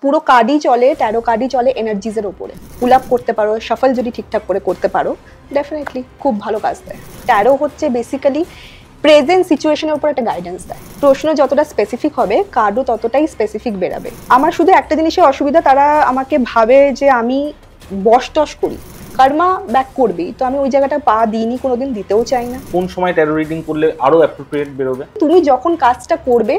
পুরো কার্ডই চলে, ট্যারো কার্ডই চলে এনার্জিজের ওপরে। পুল আপ করতে পারো, শাফল যদি ঠিকঠাক করে করতে পারো, ডেফিনেটলি খুব ভালো কাজ দেয়। ট্যারো হচ্ছে বেসিক্যালি প্রেজেন্ট সিচুয়েশনের উপর একটা গাইডেন্স দেয়। প্রশ্ন যতটা স্পেসিফিক হবে, কার্ডও ততটাই স্পেসিফিক বেরাবে। আমার শুধু একটা জিনিসের অসুবিধা, তারা আমাকে ভাবে যে আমি বস টস করি, কর্মা ব্যাক করবি, তো আমি ওই জায়গাটা পা দিইনি, কোনোদিন দিতেও চাই না। কোন সময় ট্যারো রিডিং করলে আরো অ্যাপ্রোপ্রিয়েট বেরোবে? তুমি যখন কাজটা করবে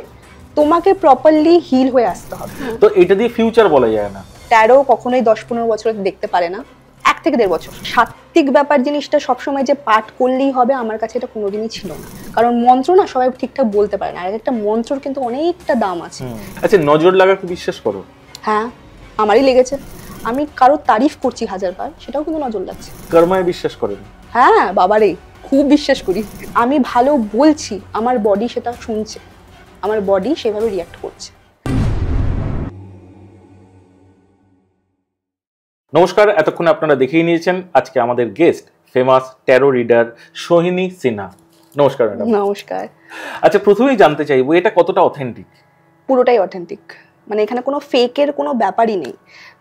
তোমাকে প্রপারলি হিল হয়ে আসতে হবে। তো এটা দিয়ে ফিউচার বলা যায় না। ট্যারো কখনোই 10-15 বছর দেখতে পারে না, 1 থেকে 1.5 বছর। সাত্ত্বিক ব্যাপার জিনিসটা সবসময় যে পাঠ করলেই হবে, আমার কাছে এটা কোনোদিনই ছিল না। কারণ মন্ত্র না সবাই ঠিকঠাক বলতে পারে না, আর একটা মন্ত্রর কিন্তু অনেকটা দাম আছে। আচ্ছা, নজর লাগা কি বিশ্বাস করো? হ্যাঁ, আমারই লেগেছে। আমি কারো তারিফ করছি 1000 বার, সেটাও কিন্তু নজর লাগছে। কর্মায় বিশ্বাস করেন? হ্যাঁ বাবারে, খুব বিশ্বাস করি। আমি ভালো বলছি, আমার বডি সেটা শুনছে, আমার বডি সেভাবে রিঅ্যাক্ট করছে। নমস্কার, এতক্ষণ আপনারা দেখেই নিয়েছেন আজকে আমাদের guest famous taro reader Sohini Sinha. নমস্কার ম্যাডাম। নমস্কার। আচ্ছা, প্রথমেই জানতে চাইবো এটা কতটা অথেন্টিক? পুরোটাই অথেন্টিক, মানে এখানে কোনো ফেকের কোনো ব্যাপারই নেই।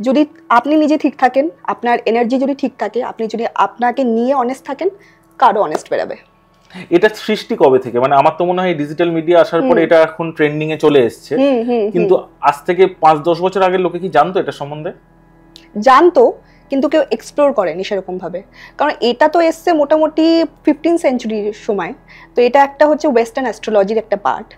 যদি আপনি নিজে ঠিক থাকেন, আপনার এনার্জি যদি ঠিক থাকে, আপনি যদি আপনাকে নিয়ে অনেস্ট থাকেন, কারো অনেস্ট বেরাবে। এটা সৃষ্টি কবে থেকে? মানে আমার তো মনে হয় ডিজিটাল মিডিয়া আসার পরে এটা এখন ট্রেন্ডিং এ চলে এসেছে, কিন্তু আজ থেকে 5-10 বছর আগে লোকে কি জানতো এটা সম্বন্ধে? জানতো, কিন্তু কেউ এক্সপ্লোর করেনি সেরকম ভাবে। কারণ এটা তো এসছে মোটামুটি 15th সেঞ্চুরির সময়, তো এটা একটা হচ্ছে ওয়েস্টার্ন অ্যাস্ট্রোলজির একটা পার্ট।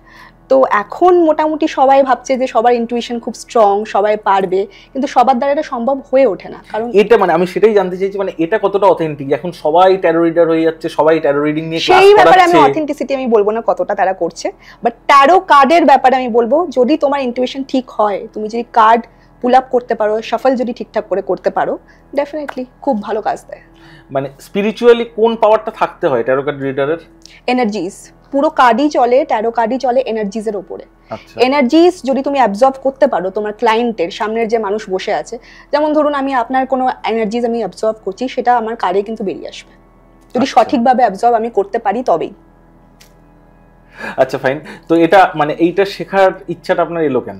তো এখন মোটামুটি সবাই ভাবছে যে সবার ইনটুইশন খুব স্ট্রং, সবাই পারবে, কিন্তু সবার দ্বারা এটা সম্ভব হয়ে ওঠে না। কারণ এটা মানে আমি সেটাই জানতে চাইছি, মানে এটা কতটা অথেন্টিক? এখন সবাই ট্যারো রিডার হয়ে যাচ্ছে, সবাই ট্যারো রিডিং নিয়ে ক্লাস করাচ্ছে। সেই ব্যাপারে আমি অথেন্টিসিটি আমি বলবো না কতটা তারা করছে, বাট ট্যারো কার্ডের ব্যাপারে আমি বলবো, যদি তোমার ইনটুইশন ঠিক হয়, তুমি যদি কার্ড পুল আপ করতে পারো, শাফল যদি ঠিকঠাক করে করতে পারো, ডেফিনেটলি খুব ভালো কাজ দেয়। মানে স্পিরিচুয়ালি কোন পাওয়ারটা থাকতে হয় ট্যারো কার্ড রিডারের? এনার্জিস। পুরো কার্ডই চলে, ট্যারো কার্ডই চলে এনার্জিজের উপরে। এনার্জিস যদি তুমি অ্যাবজর্ব করতে পারো তোমার ক্লায়েন্টের সামনের যে মানুষ বসে আছে, যেমন ধরুন আমি আপনার কোনো এনার্জিস আমি অ্যাবজর্ব করছি, সেটা আমার কার্ডে কিন্তু বেরিয়ে আসবে, যদি সঠিকভাবে অ্যাবজর্ব আমি করতে পারি তবেই। আচ্ছা ফাইন, তো এটা মানে এইটা শেখার ইচ্ছাটা আপনার এলো কেন?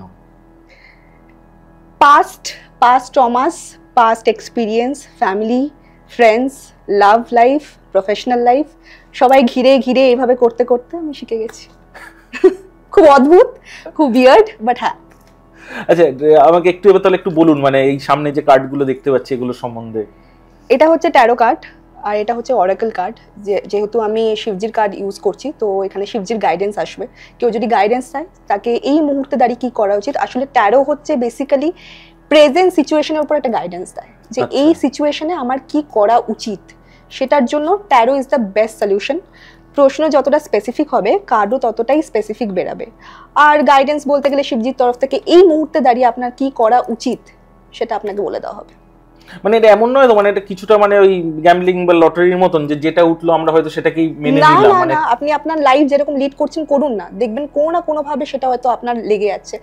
Past traumas, past experience, family, friends, love life, professional life, সবাই ঘিরে ঘিরে এইভাবে করতে করতে আমি শিখে গেছি। খুব অদ্ভুত, খুব উইয়ার্ড, বাট হ্যাঁ। আচ্ছা, আমাকে একটু এবার তাহলে একটু বলুন, মানে এই সামনে যে কার্ডগুলো দেখতে পাচ্ছি এগুলো সম্বন্ধে। এটা হচ্ছে ট্যারো কার্ড, আর এটা হচ্ছে অরাকল কার্ড। যেহেতু আমি শিবজির কার্ড ইউজ করছি, তো এখানে শিবজির গাইডেন্স আসবে। কেউ যদি গাইডেন্স চায়, তাকে এই মুহূর্তে দাঁড়িয়ে কি করা উচিত। আসলে ট্যারো হচ্ছে বেসিক্যালি প্রেজেন্ট সিচুয়েশনের উপর একটা গাইডেন্স দেয়, যে এই সিচুয়েশনে আমার কি করা উচিত, সেটার জন্য taro is the best solution. প্রশ্ন যতটা স্পেসিফিক হবে, কার্ডও ততটাই স্পেসিফিক বেরাবে। আর গাইডেন্স বলতে গেলে শিবজির তরফ থেকে এই মুহূর্তে দাঁড়িয়ে আপনার কি করা উচিত সেটা আপনাকে বলে দেওয়া হবে। মানে এটা এমন নয় তো, মানে এটা কিছুটা মানে ওই গ্যাম্বলিং বা লটারির মতন, যে যেটা উঠলো আমরা হয়তো সেটাকেই মেনে নিলাম? মানে আপনি আপনার লাইফ যেরকম লিড করছেন করুন না, দেখবেন কোনো না কোনো ভাবে সেটা হয়তো আপনার লেগে যাচ্ছে,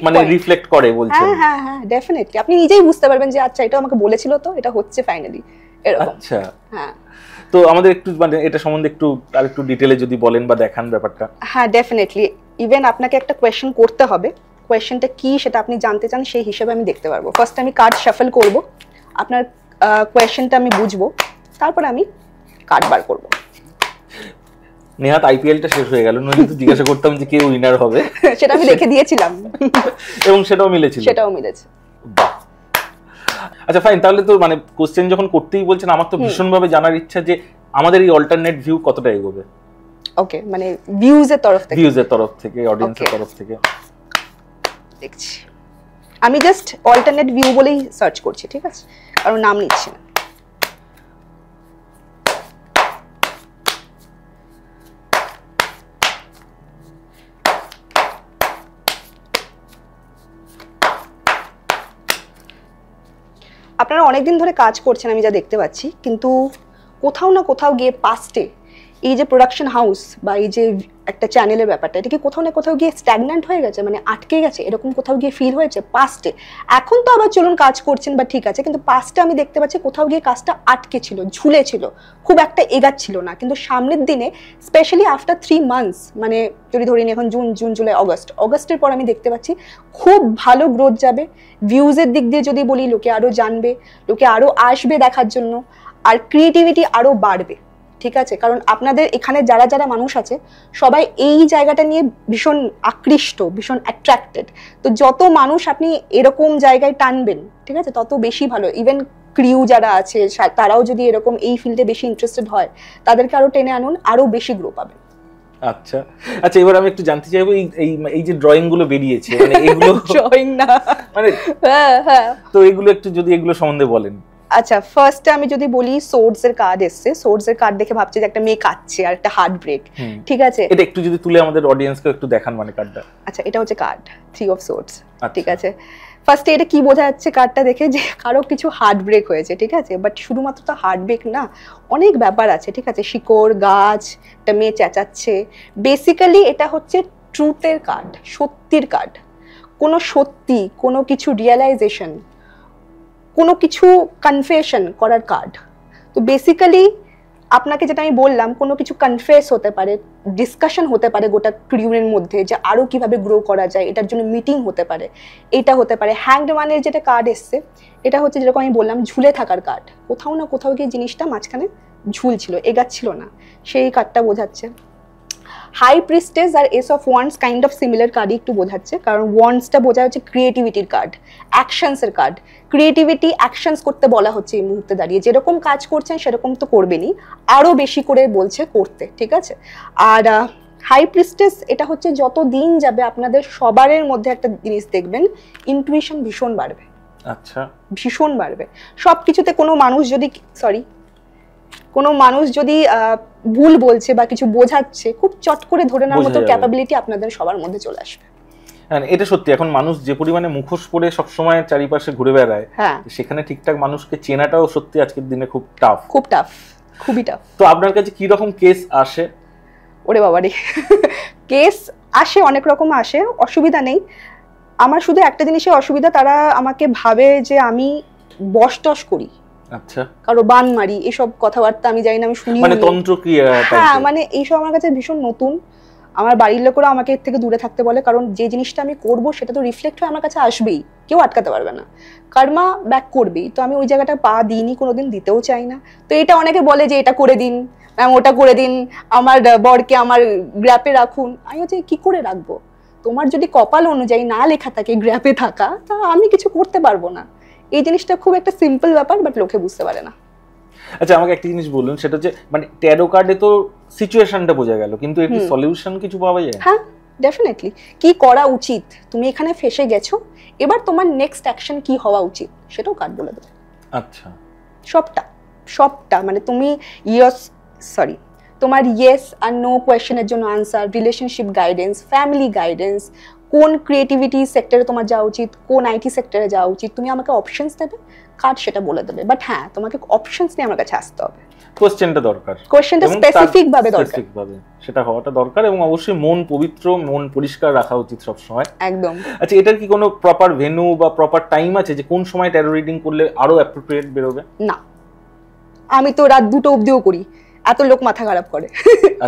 মানে রিফ্লেক্ট করে বলছেন? হ্যাঁ হ্যাঁ, ডেফিনেটলি আপনি নিজেই বুঝতে পারবেন যে আচ্ছা এটা আমাকে বলেছিল, তো এটা হচ্ছে ফাইনালি এরকম। আচ্ছা হ্যাঁ, তো আমাদের একটু মানে এটা সম্বন্ধে একটু আরেকটু ডিটেইলে যদি বলেন বা দেখান ব্যাপারটা। হ্যাঁ ডেফিনেটলি, ইভেন আপনাকে একটা কোয়েশ্চেন করতে হবে, কোয়েশ্চেনটা কি সেটা আপনি জানতে চান, সেই হিসেবে আমি দেখতে পারবো। ফার্স্ট আমি কার্ড শাফল করব, আপনার কোয়েশ্চেনটা আমি বুঝবো, তারপর আমি কার্ড বার করব। নেহাত আইপিএলটা শেষ হয়ে গেল, নইলে তো জিজ্ঞাসা করতাম যে কে উইনার হবে। সেটা আমি দেখে দিয়েছিলাম এবং সেটাও মিলেছে? সেটাও মিলেছে। আচ্ছা ফাইন, তাহলে তো মানে কোশ্চেন যখন করতেই বলছেন, আমার তো ভীষণভাবে জানার ইচ্ছা যে আমাদের এই অল্টারনেট ভিউ কতটা এগোবে। ওকে, মানে ভিউজের তরফ থেকে অডিয়েন্সের তরফ থেকে দেখছি। আমি জাস্ট অল্টারনেট ভিউ বলেই সার্চ করছি, ঠিক আছে, কারণ নাম নিচ্ছি না। আপনারা অনেকদিন ধরে কাজ করছেন আমি যা দেখতে পাচ্ছি, কিন্তু কোথাও না কোথাও গিয়ে পাস্টে এই যে প্রোডাকশন হাউস বা এই যে একটা চ্যানেলের ব্যাপারটা, এটা কি কোথাও না কোথাও গিয়ে স্ট্যাগন্যান্ট হয়ে গেছে, মানে আটকে গেছে, এরকম কোথাও গিয়ে ফিল হয়েছে পাস্টে? এখন তো আবার চলুন কাজ করছেন বা ঠিক আছে, কিন্তু পাস্টে আমি দেখতে পাচ্ছি কোথাও গিয়ে কাজটা আটকে ছিল, ঝুলে ছিল, খুব একটা এগাচ্ছিল না। কিন্তু সামনের দিনে স্পেশালি আফটার 3 মান্থস, মানে যদি ধরি এখন জুন জুলাই অগস্টের পর আমি দেখতে পাচ্ছি খুব ভালো গ্রোথ যাবে। ভিউজের দিক দিয়ে যদি বলি, লোকে আরো জানবে, লোকে আরো আসবে দেখার জন্য, আর ক্রিয়েটিভিটি আরো বাড়বে। ঠিক আছে, কারণ আপনাদের এখানে যারা যারা মানুষ আছে সবাই এই জায়গাটা নিয়ে ভীষণ আকৃষ্ট, ভীষণ অ্যাট্রাক্টেড। তো যত মানুষ আপনি এরকম জায়গায় টানবেন, ঠিক আছে, তত বেশি ভালো। ইভেন ক্রিউ যারা আছে তারাও যদি এরকম এই ফিল্ডে বেশি ইন্টারেস্টেড হয়, তাদেরকে আরো টেনে আনুন, আরো বেশি গ্রো পাবেন। আচ্ছা আচ্ছা, এবার আমি একটু জানতে চাইবো এই যে ড্রয়িং গুলো বেরিয়েছে, মানে এগুলো ড্রয়িং না, মানে হ্যাঁ, তো এগুলো একটু যদি এগুলো সম্বন্ধে বলেন। আচ্ছা, ফার্স্টে আমি যদি বলি, সোর্ডস এর কার্ড এসছে, সোর্ডস এর কার্ড দেখে ভাবছি যে একটা মেয়ে কাটছে আর একটা হার্ট ব্রেক, ঠিক আছে। এটা একটু যদি তুলে আমাদের অডিয়েন্সকে একটু দেখান, মানে কার্ডটা। আচ্ছা, এটা হচ্ছে কার্ড 3 অফ সোর্ডস, ঠিক আছে। ফার্স্টে এটা কি বোঝা যাচ্ছে কার্ডটা দেখে, যে কারো কিছু হার্ট ব্রেক হয়েছে, ঠিক আছে। বাট শুধুমাত্র তো হার্ট ব্রেক না, অনেক ব্যাপার আছে, ঠিক আছে। শিকড় গাছ, একটা মেয়ে চেঁচাচ্ছে, বেসিক্যালি এটা হচ্ছে ট্রুথের কার্ড, সত্যির কার্ড। কোনো সত্যি, কোনো কিছু রিয়েলাইজেশন, কোনো কিছু কনফেশন করার কার্ড। তো বেসিক্যালি আপনাকে যেটা আমি বললাম, কোনো কিছু কনফেস হতে পারে, ডিসকাশন হতে পারে গোটা ক্রিউয়ের মধ্যে, যে আরও কিভাবে গ্রো করা যায়, এটার জন্য মিটিং হতে পারে, এটা হতে পারে। হ্যাংড ম্যানের যেটা কার্ড এসছে, এটা হচ্ছে যেরকম আমি বললাম ঝুলে থাকার কার্ড, কোথাও না কোথাও গিয়ে জিনিসটা মাঝখানে ঝুলছিল, এগাচ্ছিল না, সেই কার্ডটা বোঝাচ্ছে। হাই প্রিস্টেস আর ace of wands kind of similar কার্ডই একটু বোঝাচ্ছে, কারণ ওয়ান্ডসটা বোঝা হচ্ছে ক্রিয়েটিভিটির কার্ড, অ্যাকশনসের কার্ড। ক্রিয়েটিভিটি অ্যাকশনস করতে বলা হচ্ছে এই মুহূর্তে দাঁড়িয়ে, যেরকম কাজ করছেন সেরকম তো করবেনই, আরও বেশি করে বলছে করতে, ঠিক আছে। আর হাই প্রিস্টেস, এটা হচ্ছে যত দিন যাবে আপনাদের সবারের মধ্যে একটা জিনিস দেখবেন, ইনটুইশন ভীষণ বাড়বে। আচ্ছা, ভীষণ বাড়বে সব কিছুতে। কোনো মানুষ যদি ভুল বলছে বা কিছু বোঝাচ্ছে, খুব চট করে ধরে নেওয়ার মতো ক্যাপাবিলিটি আপনাদের সবার মধ্যে চলে আসবে। হ্যাঁ, এটা সত্যি। এখন মানুষ যে পরিমাণে মুখোশ পরে সবসময় চারিপাশে ঘুরে বেড়ায়, সেখানে ঠিকঠাক মানুষকে চেনাটাও সত্যি আজকের দিনে খুব টাফ, খুবই টাফ। তো আপনার কাছে কি রকম কেস আসে? ওরে বাবা রে, কেস আসে, অনেক রকম আসে, অসুবিধা নেই। আমার শুধু একটা জিনিসের অসুবিধা, তারা আমাকে ভাবে যে আমি বস টস করি, আচ্ছা, কারো বান মারি, এসব কথাবার্তা আমি জানি না, আমি শুনি, মানে তন্ত্রক্রিয়া। হ্যাঁ, মানে এইসব আমার কাছে ভীষণ নতুন। আমার বাড়ির লোকেরা আমাকে এর থেকে দূরে থাকতে বলে, কারণ যে জিনিসটা আমি করব সেটা তো রিফ্লেক্ট হয়ে আমার কাছে আসবেই, কেউ আটকাতে পারবে না, কর্মা ব্যাক করবেই। তো আমি ওই জায়গাটা পা দিইনি, কোনোদিন দিতেও চাই না। তো এটা অনেকে বলে যে এটা করে দিন ম্যাম, ওটা করে দিন, আমার বরকে আমার গ্র্যাপে রাখুন। আমি হচ্ছে কি করে রাখবো? তোমার যদি কপাল অনুযায়ী না লেখা থাকে গ্র্যাপে থাকা, তা আমি কিছু করতে পারবো না। এই জিনিসটা খুব একটা সিম্পল ব্যাপার, বাট লোকে বুঝতে পারে না। আচ্ছা, আমাকে একটা জিনিস বলুন, সেটা হচ্ছে মানে ট্যারো কার্ডে তো সিচুয়েশনটা বোঝা গেল, কিন্তু এর কি সলিউশন কিছু পাওয়া যায়? হ্যাঁ, ডেফিনেটলি। কি করা উচিত, তুমি এখানে ফেসে গেছো, এবার তোমার নেক্সট অ্যাকশন কি হওয়া উচিত সেটাও কার্ড বলে দেবে। আচ্ছা, সবটা মানে তুমি তোমার ইয়েস আর নো কোয়েশ্চেনের জন্য answer, relationship guidance, family guidance, কোন ক্রিয়েটিভিটি সেক্টরে তোমার যাওয়া উচিত, কোন আইটি সেক্টরে যাওয়া উচিত, তুমি আমাকে অপশনস দেবে, কার্ড সেটা বলে দেবে। বাট হ্যাঁ, তোমাকে অপশনস নিয়ে আমার কাছে আসতে হবে, কোশ্চেনটা দরকার, কোশ্চেনটা স্পেসিফিক ভাবে দরকার, সেটা হওয়াটা দরকার, এবং অবশ্যই মন পবিত্র, মন পরিষ্কার রাখা উচিত সব সময়। একদম। আচ্ছা, এটার কি কোনো প্রপার ভেন্যু বা প্রপার টাইম আছে যে কোন সময় ট্যারো রিডিং করলে আরো অ্যাপ্রোপ্রিয়েট বেরোবে? না, আমি তো রাত 2টো অবধিও করি, এত লোক মাথা খারাপ করে,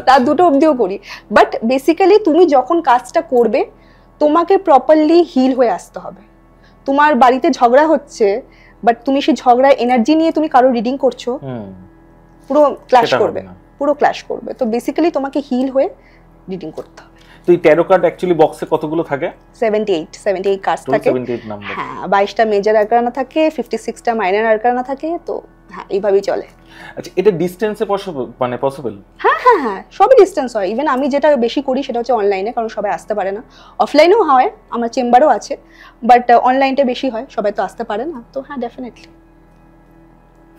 রাত 2টো অবধিও করি। বাট বেসিক্যালি তুমি যখন কাজটা করবে, তোমাকে প্রপারলি হিল হয়ে আসতে হবে। তোমার বাড়িতে ঝগড়া হচ্ছে, বাট তুমি সেই ঝগড়ার এনার্জি নিয়ে তুমি কারো রিডিং করছো, পুরো ক্ল্যাশ করবে। তো বেসিক্যালি তোমাকে হিল হয়ে রিডিং করতে হবে। তো এই ট্যারো কার্ড অ্যাকচুয়ালি বক্সে কতগুলো থাকে? 78 কার্ড থাকে। হ্যাঁ, 22টা মেজর আরকানা থাকে, 56টা মাইনর আরকানা থাকে। তো হ্যাঁ, এইভাবেই চলে। আচ্ছা, এটা ডিসটেন্সে পসিবল? হ্যাঁ, সবই ডিসটেন্স হয়। ইভেন আমি যেটা বেশি করি সেটা হচ্ছে অনলাইনে, কারণ সবাই আসতে পারে না। অফলাইনেও হয়, আমার চেম্বারও আছে, বাট অনলাইনটা বেশি হয়, সবাই তো আসতে পারে না। তো হ্যাঁ, ডেফিনেটলি।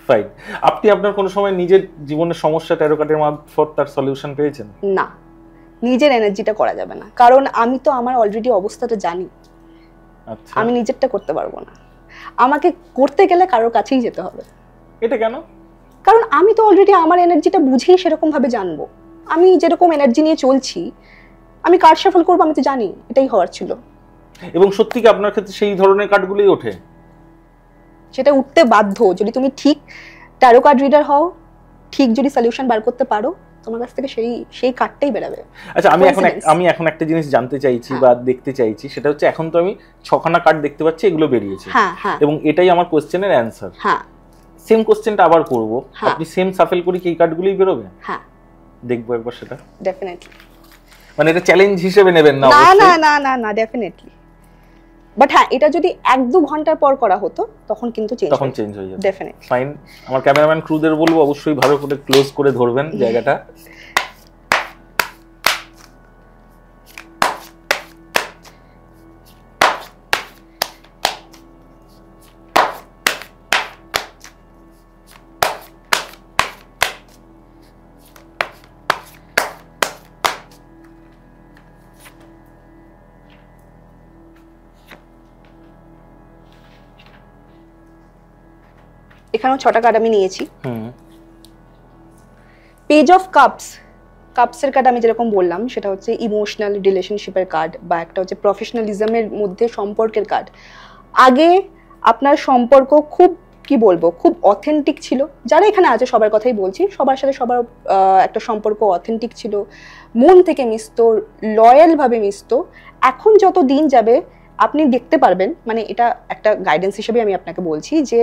ফাইন। আপনি আপনার কোনো সময় নিজের জীবনের সমস্যা ট্যারো কার্ডের মারফত তার সলিউশন পেয়েছেন? না, নিজের এনার্জিটা করা যাবে না, কারণ আমি তো আমার অলরেডি অবস্থাটা জানি। আচ্ছা, আমি নিজেরটা করতে পারবো না, আমাকে করতে গেলে কারোর কাছেই যেতে হবে। এটা কেন? কারণ আমি তো অলরেডি আমার এনার্জিটা বুঝেই সেরকম ভাবে জানবো। আমি যেরকম এনার্জি নিয়ে চলছি, আমি কার্ড শাফল করবো, আমি তো জানি এটাই হওয়ার ছিল। এবং সত্যি কি আপনার ক্ষেত্রে সেই ধরনের কার্ডগুলোই ওঠে? সেটা উঠতে বাধ্য, যদি তুমি ঠিক ট্যারো কার্ড রিডার হও, ঠিক যদি সলিউশন বার করতে পারো, তোমার কাছ থেকে সেই কার্ডটাই বেরাবে। আচ্ছা, আমি এখন একটা জিনিস জানতে চাইছি বা দেখতে চাইছি, সেটা হচ্ছে এখন তো আমি 6খানা কার্ড দেখতে পাচ্ছি, এগুলো বেরিয়েছে, এবং এটাই আমার কোশ্চেনের অ্যান্সার। হ্যাঁ, সেম কোশ্চেনটা আবার করব, আপনি সেম সাফেল করি কি এই কার্ডগুলোই বেরোবে? হ্যাঁ, দেখবো একবার সেটা। ডেফিনেটলি। মানে এটা চ্যালেঞ্জ হিসেবে নেবেন না? না, ডেফিনেটলি। বাট হ্যাঁ, এটা যদি 1-2 ঘন্টার পর করা হতো তখন কিন্তু চেঞ্জ হয়ে যাবে। ডেফিনেটলি। ফাইন। আমার ক্যামেরাম্যান ক্রুদের বলবো অবশ্যই ভালো করে ক্লোজ করে ধরবেন জায়গাটা। এখানেও 6টা কার্ড আমি নিয়েছি। পেজ অফ কাপসের কার্ড আমি যেরকম বললাম, সেটা হচ্ছে ইমোশনাল রিলেশনশিপের কার্ড, বা একটা হচ্ছে প্রফেশনালিজমের মধ্যে সম্পর্কের কার্ড। আগে আপনার সম্পর্ক খুব খুব অথেন্টিক ছিল, যারা এখানে আছে সবার কথাই বলছি, সবার সাথে সবার একটা সম্পর্ক অথেন্টিক ছিল, মন থেকে মিশতো, লয়াল ভাবে মিশতো। এখন যত দিন যাবে আপনি দেখতে পারবেন, মানে এটা একটা গাইডেন্স হিসেবে আমি আপনাকে বলছি, যে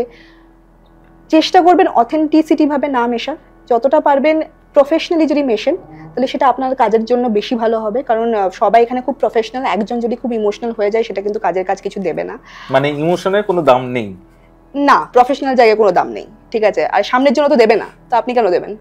চেষ্টা করবেন অথেন্টিসিটি ভাবে না মেশার, যতটা পারবেন প্রফেশনালি যদি মেশেন তাহলে সেটা আপনার কাজের জন্য বেশি ভালো হবে। কারণ সবাই এখানে খুব প্রফেশনাল, একজন যদি খুব ইমোশনাল হয়ে যায় সেটা কিন্তু কাজের কাজ কিছু দেবে না। মানে ইমোশনের কোনো দাম নেই না, প্রফেশনাল জায়গায় কোনো দাম নেই, ঠিক আছে? আর সামনের জন্য তো দেবে না, তো আপনি কেন দেবেন?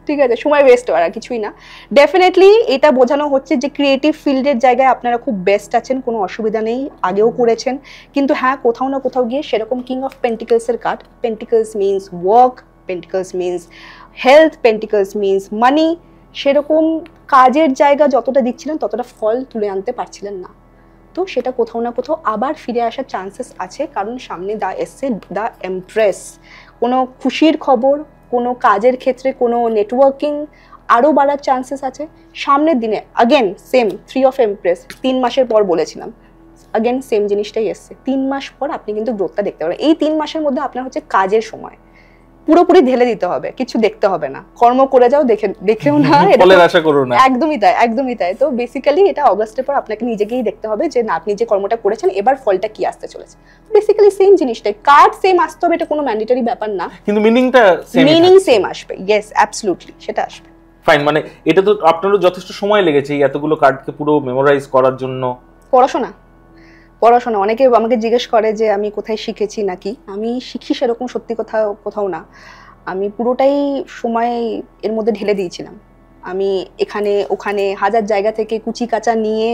ঠিক আছে, সময় ওয়েস্ট হওয়ার আর কিছুই না। ডেফিনেটলি এটা বোঝানো হচ্ছে যে ক্রিয়েটিভ ফিল্ডের জায়গায় আপনারা খুব বেস্ট আছেন, কোনো অসুবিধা নেই, আগেও করেছেন। কিন্তু হ্যাঁ, কোথাও না কোথাও গিয়ে সেরকম কিং অফ পেন্টিকলসের card, pentacles means work, pentacles means health, pentacles means money, সেরকম কাজের জায়গা যতটা দিচ্ছিলেন ততটা ফল তুলে আনতে পারছিলেন না। তো সেটা কোথাও না কোথাও আবার ফিরে আসার চান্সেস আছে, কারণ সামনে এসছে দ্য এমপ্রেস। কোনো খুশির খবর, কোনো কাজের ক্ষেত্রে কোনো নেটওয়ার্কিং আরও বাড়ার চান্সেস আছে সামনের দিনে। আগেন সেম 3 অফ এমপ্রেস, 3 মাসের পর বলেছিলাম, আগেন সেম জিনিসটাই এসছে। 3 মাস পর আপনি কিন্তু গ্রোথটা দেখতে পাবেন। এই 3 মাসের মধ্যে আপনার হচ্ছে কাজের সময়, পুরোপুরি ঢেলে দিতে হবে, কিছু দেখতে হবে না, কর্ম করে যাও, দেখেও না, ফলের আশা করো না। একদমই তাই। তো বেসিক্যালি এটা অগাস্টের পর আপনাকে নিজেকেই দেখতে হবে যে না, আপনি যে কর্মটা করেছেন এবার ফলটা কি আসতে চলেছে। বেসিক্যালি সেম জিনিসটাই, কার্ড সেম আসতে হবে, এটা কোনো ম্যান্ডেটরি ব্যাপার না, কিন্তু মিনিং সেম আসবে। ইয়েস, অ্যাবসলিউটলি, সেটা আসবে। ফাইন। মানে এটা তো আপনারও যথেষ্ট সময় লেগেছে এই এতগুলো কার্ডকে পুরো মেমোরাইজ করার জন্য। পড়াশোনা অনেকে আমাকে জিজ্ঞেস করে যে আমি কোথায় শিখেছি নাকি, আমি শিখি সেরকম সত্যি কোথাও না। আমি পুরোটাই সময় এর মধ্যে ঢেলে দিয়েছিলাম। আমি এখানে ওখানে হাজার জায়গা থেকে কুচি কাঁচা নিয়ে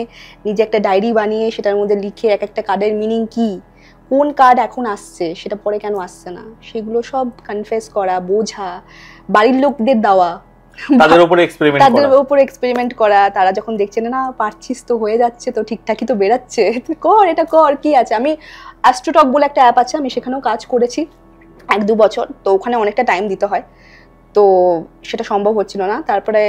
নিজে একটা ডায়েরি বানিয়ে সেটার মধ্যে লিখে এক একটা কার্ডের মিনিং কি, কোন কার্ড এখন আসছে, সেটা পরে কেন আসছে না, সেগুলো সব কনফেস করা, বোঝা, বাড়ির লোকদের দেওয়া, তাদের উপরে এক্সপেরিমেন্ট করা। তারা যখন দেখছে না পারছিস তো, হয়ে যাচ্ছে তো, ঠিকঠাকই তো বেরাচ্ছে, কর, এটা কর, কি আছে। আমি অ্যাস্ট্রোটক বলে একটা অ্যাপ আছে, আমি সেখানেও কাজ করেছি 1-2 বছর, তো ওখানে অনেকটা টাইম দিতে হয়, তো সেটা সম্ভব হচ্ছিল না। তারপরে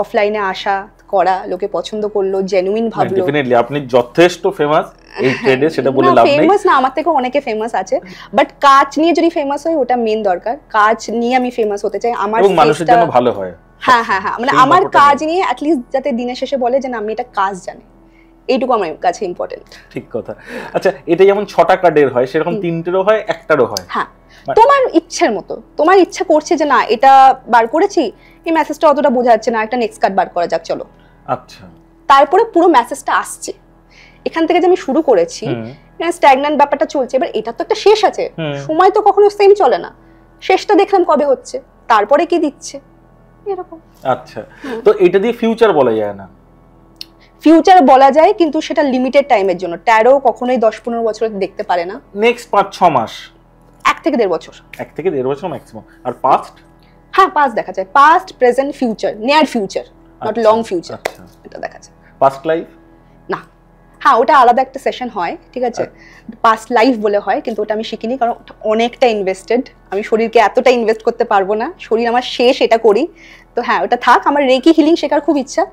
অফলাইনে আসা, করা, লোকে পছন্দ করলো, জেনুইন ভাবলো। ডেফিনেটলি আপনি যথেষ্ট ফেমাস এই ট্রেডে, সেটা বলে লাভ নেই। ফেমাস না, আমার থেকে অনেকে ফেমাস আছে, বাট কাজ নিয়ে যদি ফেমাস হয় ওটা মেন দরকার। কাজ নিয়ে আমি ফেমাস হতে চাই, আমার মানুষের জন্য ভালো হয়। হ্যাঁ, মানে আমার কাজ নিয়ে অ্যাটলিস্ট যাতে দিনের শেষে বলে যে না, আমি এটা কাজ জানি, এইটুকু আমার কাছে ইম্পর্টেন্ট। ঠিক কথা। আচ্ছা, এটা যেমন 6টা কার্ডের হয়, সেরকম 3টেরও হয়, একটারও হয়। হ্যাঁ, তোমার ইচ্ছের মতো, তোমার ইচ্ছা করছে যে না এটা বার করেছি, এই মেসেজটা অতটা বোঝা যাচ্ছে না, একটা নেক্সট কার্ড বার করা যাক, চলো। আচ্ছা, তারপরে পুরো মেসেজটা আসছে এখান থেকে যে আমি শুরু করেছি, স্ট্যাগন্যান্ট ব্যাপারটা চলছে, এবার এটা তো একটা শেষ আছে, সময় তো কখনো সেম চলে না, শেষটা দেখলাম কবে হচ্ছে, তারপরে কি দিচ্ছে, এরকম। আচ্ছা, তো এটা দিয়ে ফিউচার বলা যায় না? ফিউচার বলা যায়, কিন্তু সেটা লিমিটেড টাইমের জন্য। ট্যারো কখনোই 10-15 বছর দেখতে পারে না। নেক্সট 5-6 মাস, 1 থেকে 1.5 বছর, 1 থেকে 1.5 বছর ম্যাক্সিমাম। আর পাস্ট? হ্যাঁ, পাস্ট দেখা যায়, past, present, future, near future, not long future, এটা দেখা যায়। পাস্ট লাইফ না, হ্যাঁ, ওটা আলাদা একটা সেশন হয়, ঠিক আছে, পাস্ট লাইফ বলে হয়, কিন্তু ওটা আমি শিখিনি কারণ অনেকটা ইনভেস্টেড, আমি শরীরকে এতটা ইনভেস্ট করতে পারবো না, শরীর আমার শেষ এটা করি। তো হ্যাঁ, ওটা থাক, আমার রেকি হিলিং শেখার খুব ইচ্ছা,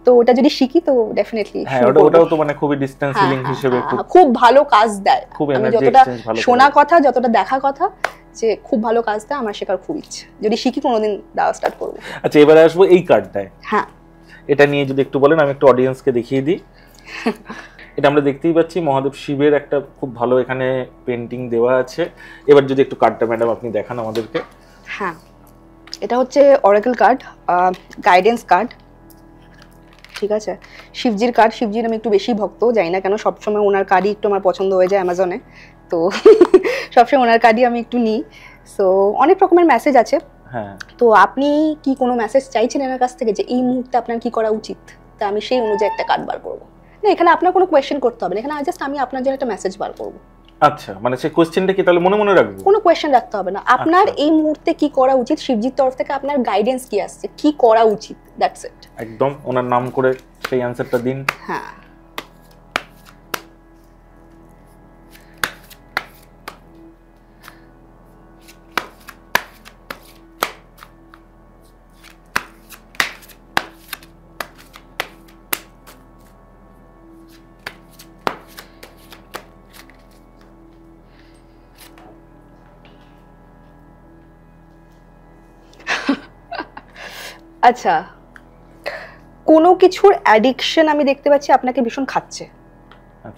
তো ওটা যদি শিখি তো ডেফিনেটলি। হ্যাঁ, ওটাও তো মানে খুবই ডিসটেন্স হিলিং হিসেবে খুব ভালো কাজ দেয়। আমি যতটা শোনা কথা, যতটা দেখা কথা, যে খুব ভালো কাজ দেয়, আমার শেখার খুব ইচ্ছে, যদি শিখি কোনোদিন দেওয়া স্টার্ট করবো। আচ্ছা, এবারে আসবো এই কার্ডটায়। হ্যাঁ, এটা নিয়ে যদি একটু বলেন, আমি একটু অডিয়েন্সকে দেখিয়ে দিই। এটা আমরা দেখতেই পাচ্ছি মহাদেব শিবের একটা খুব ভালো এখানে পেন্টিং দেওয়া আছে। এবার যদি একটু কার্ডটা ম্যাডাম আপনি দেখান আমাদেরকে। হ্যাঁ, এটা হচ্ছে অরাকল কার্ড, গাইডেন্স কার্ড, ঠিক আছে, শিবজির কার্ড। শিবজির আমি একটু বেশি ভক্ত, জানি না কেন, সবসময় ওনার কার্ডই একটু আমার পছন্দ হয়ে যায় অ্যামাজনে, তো সবসময় ওনার কার্ডই আমি একটু নিই। সো অনেক রকমের মেসেজ আছে। হ্যাঁ, তো আপনি কি কোনো মেসেজ চাইছেন এনার কাছ থেকে যে এই মুহূর্তে আপনার কি করা উচিত, তা আমি সেই অনুযায়ী একটা কার্ড বার করবো। না, এখানে আপনার কোনো কোয়েশ্চেন করতে হবে না, এখানে জাস্ট আমি আপনার জন্য একটা মেসেজ বার করবো। আচ্ছা, মানে সেই কোশ্চেনটা কি তাহলে মনে মনে রাখবো? কোনো কোয়েশ্চেন রাখতে হবে না, আপনার এই মুহূর্তে কি করা উচিত, শিবজির তরফ থেকে আপনার গাইডেন্স কি আসছে, কি করা উচিত, দ্যাটস ইট। একদম ওনার নাম করে সেই অ্যানসারটা দিন। হ্যাঁ, আচ্ছা, কোনো কিছুর অ্যাডিকশন আমি দেখতে পাচ্ছি আপনাকে ভীষণ খাচ্ছে,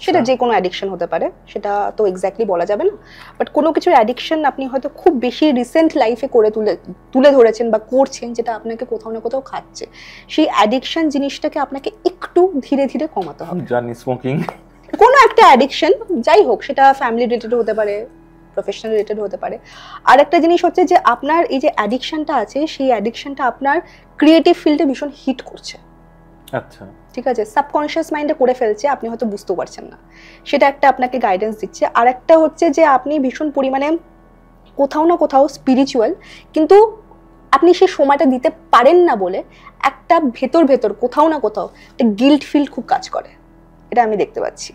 সেটা যে কোনো অ্যাডিকশন হতে পারে, সেটা তো এক্স্যাক্টলি বলা যাবে না, বাট কোনো কিছুর অ্যাডিকশন আপনি হয়তো খুব বেশি রিসেন্ট লাইফে করে তুলে ধরেছেন বা করছেন, যেটা আপনাকে কোথাও না কোথাও খাচ্ছে। সেই অ্যাডিকশন জিনিসটাকে আপনাকে একটু ধীরে ধীরে কমাতে হবে। জানি, স্মোকিং, কোনো একটা অ্যাডিকশন যাই হোক, সেটা ফ্যামিলি রিলেটেড হতে পারে, প্রফেশনাল রিলেটেড হতে পারে। আর একটা জিনিস হচ্ছে যে আপনার এই যে অ্যাডিকশনটা আছে, সেই অ্যাডিকশনটা আপনার ক্রিয়েটিভ ফিল্ডে ভীষণ হিট করছে। আচ্ছা, ঠিক আছে, সাবকনশিয়াস মাইন্ডে করে ফেলছে, আপনি হয়তো বুঝতেও পারছেন না, সেটা একটা আপনাকে গাইডেন্স দিচ্ছে। আর একটা হচ্ছে যে আপনি ভীষণ পরিমাণে কোথাও না কোথাও স্পিরিচুয়াল, কিন্তু আপনি সেই সময়টা দিতে পারেন না বলে একটা ভেতর কোথাও না কোথাও একটা গিল্ট ফিল খুব কাজ করে, এটা আমি দেখতে পাচ্ছি।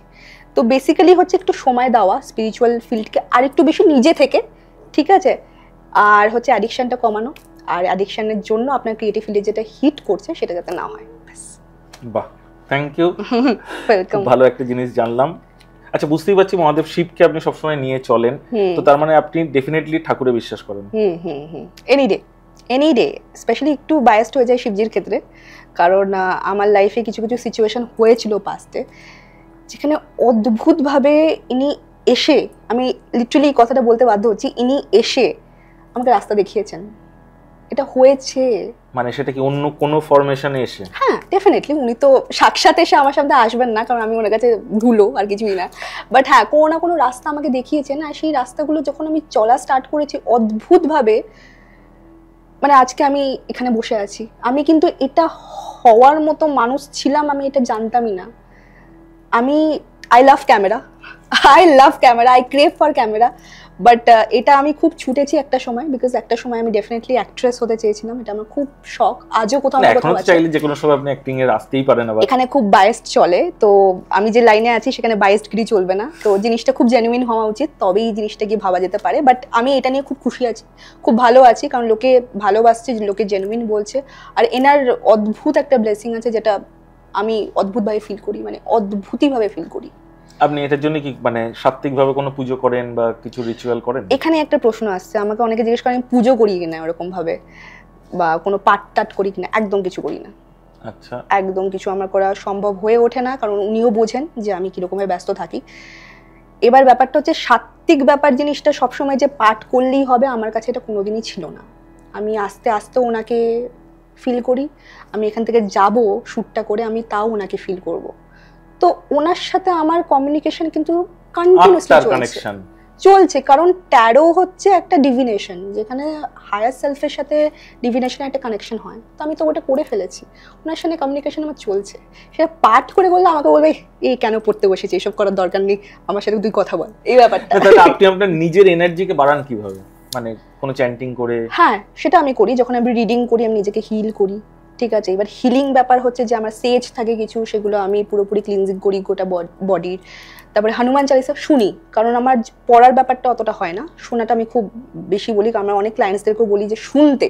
তো বেসিক্যালি হচ্ছে একটু সময় দেওয়া স্পিরিচুয়াল ফিল্ডকে আর একটু বেশি নিজে থেকে, ঠিক আছে, আর হচ্ছে অ্যাডিকশনটা কমানো, আর অ্যাডিকশনের জন্য আপনার ক্রিয়েটিভ ফিল্ডে যেটা হিট করছে সেটা যাতে না হয়। বাহ, থ্যাংক ইউ, ওয়েলকাম। ভালো একটা জিনিস জানলাম। আচ্ছা, বুঝতেই পারছি মহাদেব শিবকে আপনি সবসময় নিয়ে চলেন, তো তার মানে আপনি ডেফিনেটলি ঠাকুরে বিশ্বাস করেন। এনি ডে স্পেশালি একটু বায়াসড হয়ে যায় শিবজির ক্ষেত্রে, কারণ আমার লাইফে কিছু কিছু সিচুয়েশন হয়েছিল পাস্টে, যেখানে অদ্ভুতভাবে ইনি এসে, আমি লিটারালি কথাটা বলতে বাধ্য হচ্ছি, ইনি এসে আমাকে রাস্তা দেখিয়েছেন। এটা হয়েছে, মানে সেটা কি অন্য কোনো ফরমেশনে এসে? হ্যাঁ, ডেফিনেটলি উনি তো সাক্ষাৎ এসে আমার সামনে আসবেন না, কারণ আমি ওনার কাছে ধুলো আর কিছুই না, বাট হ্যাঁ, কোনো না কোনো রাস্তা আমাকে দেখিয়েছেন। আর সেই রাস্তাগুলো যখন আমি চলা স্টার্ট করেছি অদ্ভুতভাবে, মানে আজকে আমি এখানে বসে আছি, আমি কিন্তু এটা হওয়ার মতো মানুষ ছিলাম আমি এটা জানতামই না। আমি I love camera, I crave for camera, but এটা আমি খুব ছুটেছি একটা সময়, বিকজ একটা সময় আমি ডেফিনেটলি অ্যাক্ট্রেস হতে চেয়েছিলাম, এটা আমার খুব শখ, আজও কোথাও না কোথাও আছে। চাইলে যে কোনো সময় আপনি অ্যাক্টিং এর আসতেই পারেন। আবার এখানে খুব বায়াসড চলে, তো আমি যে লাইনে আছি সেখানে বায়াসডগিরি চলবে না, তো জিনিসটা খুব জেনুইন হওয়া উচিত, তবেই জিনিসটা গিয়ে ভাবা যেতে পারে। বাট আমি এটা নিয়ে খুব খুশি আছি, খুব ভালো আছি, কারণ লোকে ভালোবাসছে, লোকে জেনুইন বলছে, আর এনার অদ্ভুত একটা ব্লেসিং আছে যেটা আমি অদ্ভুতভাবে ফিল করি, মানে অদ্ভুতভাবে ফিল করি। আপনি এটার জন্য কি মানে সাত্ত্বিকভাবে কোনো পুজো করেন বা কিছু রিচুয়াল করেন? এখানে একটা প্রশ্ন আসছে, আমাকে অনেকে জিজ্ঞেস করেন পুজো করি কিনা ওরকম ভাবে, বা কোনো পাঠ টাট করি কিনা। একদম কিছু করি না। আচ্ছা, একদম কিছু আমার করা সম্ভব হয়ে ওঠে না, কারণ উনিও বোঝেন যে আমি কিরকমভাবে ব্যস্ত থাকি। এবার ব্যাপারটা হচ্ছে সাত্ত্বিক ব্যাপার জিনিসটা সবসময় যে পাঠ করলেই হবে, আমার কাছে এটা কোনোদিনই ছিল না। আমি আস্তে আস্তে ওনাকে ফিল করি, আমি এখান থেকে যাব শ্যুটটা করে, আমি তাও ওনাকে ফিল করব। তো ওনার সাথে আমার কমিউনিকেশন কিন্তু কন্টিনিউয়াসলি চলছে, কারণ ট্যারো হচ্ছে একটা ডিভিনেশন, যেখানে হায়ার সেলফের সাথে ডিভিনেশনের একটা কানেকশন হয়। তো আমি তো ওটা করে ফেলেছি, ওনার সাথে কমিউনিকেশন আমার চলছে। সেটা পাঠ করে বললে আমাকে বলবে এই কেন পড়তে বসেছে, এইসব করার দরকার নেই, আমার সাথে তুই কথা বল, এই ব্যাপারটা। আপনি আপনার নিজের এনার্জিকে বাড়ান কিভাবে? মানে কোনো চ্যান্টিং করে? হ্যাঁ, সেটা আমি করি, যখন আমি রিডিং করি আমি নিজেকে হিল করি, ঠিক আছে। এবার হিলিং ব্যাপার হচ্ছে যে আমার সেজ থাকে কিছু, সেগুলো আমি পুরোপুরি ক্লিনজিং করি গোটা বডির। তারপরে হনুমান চালিসা শুনি, কারণ আমার পড়ার ব্যাপারটা অতটা হয় না, শোনাটা আমি খুব বেশি বলি, কারণ আমার অনেক ক্লায়েন্টসদেরকেও বলি যে শুনতে,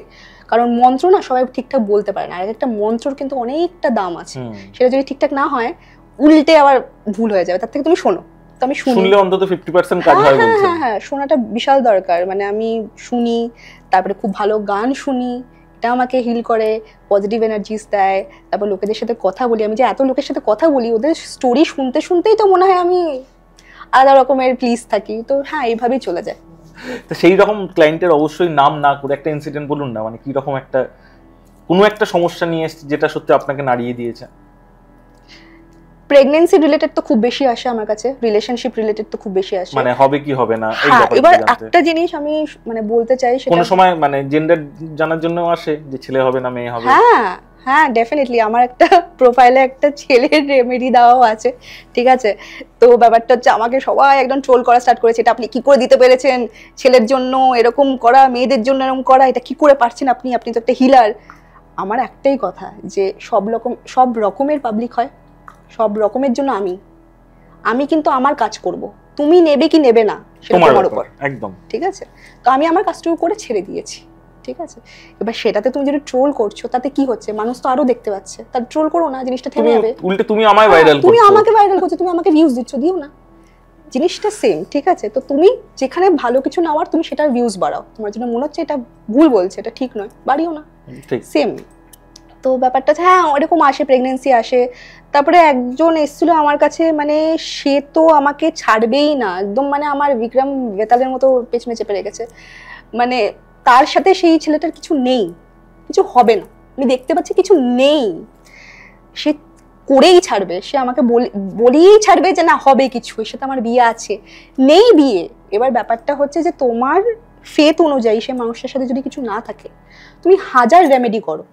কারণ মন্ত্র না সবাই ঠিকঠাক বলতে পারে না, আর একটা মন্ত্রর কিন্তু অনেকটা দাম আছে, সেটা যদি ঠিকঠাক না হয় উল্টে আবার ভুল হয়ে যাবে, তার থেকে তুমি শোনো। তো আমি শুনলে অন্তত 50% কাজ হয় বলছেন। হ্যাঁ হ্যাঁ, শোনাটা বিশাল দরকার, মানে আমি শুনি, তারপরে খুব ভালো গান শুনি, এটা আমাকে হিল করে, পজিটিভ এনার্জিস দেয়। তারপর লোকেদের সাথে কথা বলি, আমি যে এত লোকের সাথে কথা বলি, ওদের স্টোরি শুনতে শুনতেই তো মনে হয় আমি আলাদা রকমের প্লিজ থাকি। তো হ্যাঁ, এইভাবেই চলে যায়। তো সেই রকম ক্লায়েন্টের অবশ্যই নাম না করে একটা ইনসিডেন্ট বলুন না, মানে কি রকম একটা কোনো একটা সমস্যা নিয়ে এসেছে যেটা সত্যি আপনাকে নাড়িয়ে দিয়েছে। প্রেগন্যান্সি রিলেটেড তো খুব বেশি আসে আমার কাছে, রিলেশনশিপ রিলেটেড তো খুব বেশি আসে, মানে হবে কি হবে না এই ব্যাপারে। এবার একটা জিনিস আমি মানে বলতে চাই, সেটা কোন সময় মানে জেন্ডার জানার জন্য আসে যে ছেলে হবে না মেয়ে হবে। হ্যাঁ হ্যাঁ, ডেফিনেটলি আমার একটা প্রোফাইলে একটা ছেলের রেমেডি দেওয়াও আছে, ঠিক আছে। তো ব্যাপারটা হচ্ছে আমাকে সবাই একদম ট্রোল করা স্টার্ট করেছে, এটা আপনি কি করে দিতে পেরেছেন, ছেলের জন্য এরকম করা, মেয়েদের জন্য এরকম করা, এটা কি করে পারছেন আপনি, আপনি তো একটা হিলার। আমার একটাই কথা যে সব রকমের পাবলিক হয়, সব রকমের জন্য আমি কিন্তু আমার কাজ করব, তুমি নেবে কি নেবে না সেটা তোমার উপর, একদম ঠিক আছে। তো আমি আমার কাজটুকু করে ছেড়ে দিয়েছি, ঠিক আছে। এবার সেটাতে তুমি যদি ট্রোল করছো, তাতে কি হচ্ছে, মানুষ তো আরো দেখতে পাচ্ছে, তার ট্রোল করো না, জিনিসটা থেমে যাবে। উল্টে তুমি আমায় ভাইরাল করছো, তুমি আমাকে ভাইরাল করছো, তুমি আমাকে ভিউজ দিচ্ছ, দিও না, জিনিসটা সেম, ঠিক আছে। তো তুমি যেখানে ভালো কিছু নেওয়ার, তুমি সেটার ভিউজ বাড়াও, তোমার জন্য মনে হচ্ছে এটা ভুল বলছে, এটা ঠিক নয়, বাড়িও না, সেম। তো ব্যাপারটা হ্যাঁ এরকম আসে, প্রেগনেন্সি আসে। তারপরে একজন এসেছিল আমার কাছে, মানে সে তো আমাকে ছাড়বেই না একদম, মানে আমার বিক্রম বেতালের মতো পেছনে চেপে রেখেছে, মানে তার সাথে সেই ছেলেটার কিছু নেই, কিছু হবে না, আমি দেখতে পাচ্ছি কিছু নেই, সে করেই ছাড়বে, সে আমাকে বলেই ছাড়বে যে না হবে কিছু, এর সাথে আমার বিয়ে আছে, নেই বিয়ে। এবার ব্যাপারটা হচ্ছে যে তোমার ফেথ অনুযায়ী সে মানুষের সাথে যদি কিছু না থাকে, তুমি হাজার রেমেডি করো,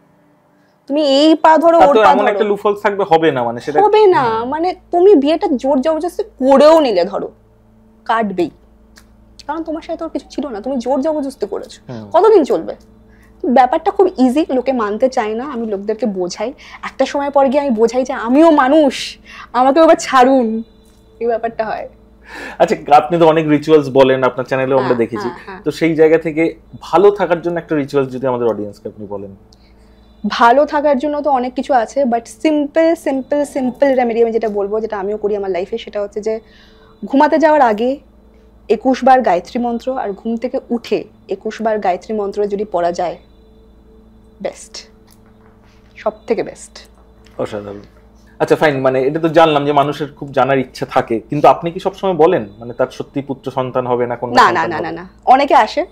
তুমি এই পা ধরো ওর পা ধরো, একটা লুফল থাকবে, হবে না, মানে সেটা হবে না, মানে তুমি বিয়েটা জোর জবরদস্তি করেও নিলে ধরো কাটবেই, কারণ তোমার সাথে তোর কিছু ছিল না, তুমি জোর জবরদস্তি করেছো, কতদিন চলবে। ব্যাপারটা খুব ইজি, লোকে মানতে চায় না, আমি লোকদেরকে বোঝাই, একটা সময় পর গিয়ে আমি বোঝাই যে আমিও মানুষ, আমাকে এবার ছাড়ুন, এই ব্যাপারটা হয়। আচ্ছা, আপনি তো অনেক রিচুয়ালস বলেন আপনার চ্যানেলেও আমরা দেখেছি, তো সেই জায়গা থেকে ভালো থাকার জন্য একটা রিচুয়ালস যদি আমাদের অডিয়েন্সকে আপনি বলেন। ভালো থাকার জন্য তো অনেক কিছু আছে, but simple simple simple remedy আমি যেটা বলবো, যেটা আমিও করি আমার লাইফে, সেটা হচ্ছে যে ঘুমাতে যাওয়ার আগে 21 বার গায়ত্রী মন্ত্র, আর ঘুম থেকে উঠে 21 বার গায়ত্রী মন্ত্র যদি পড়া যায়, বেস্ট, সব থেকে বেস্ট। অসাধারণ। আচ্ছা ফাইন, মানে এটা তো জানলাম যে মানুষের খুব জানার ইচ্ছা থাকে, কিন্তু আপনি কি সবসময় বলেন মানে তার সত্যি পুত্র সন্তান হবে না? না না না না না, অনেকে আসে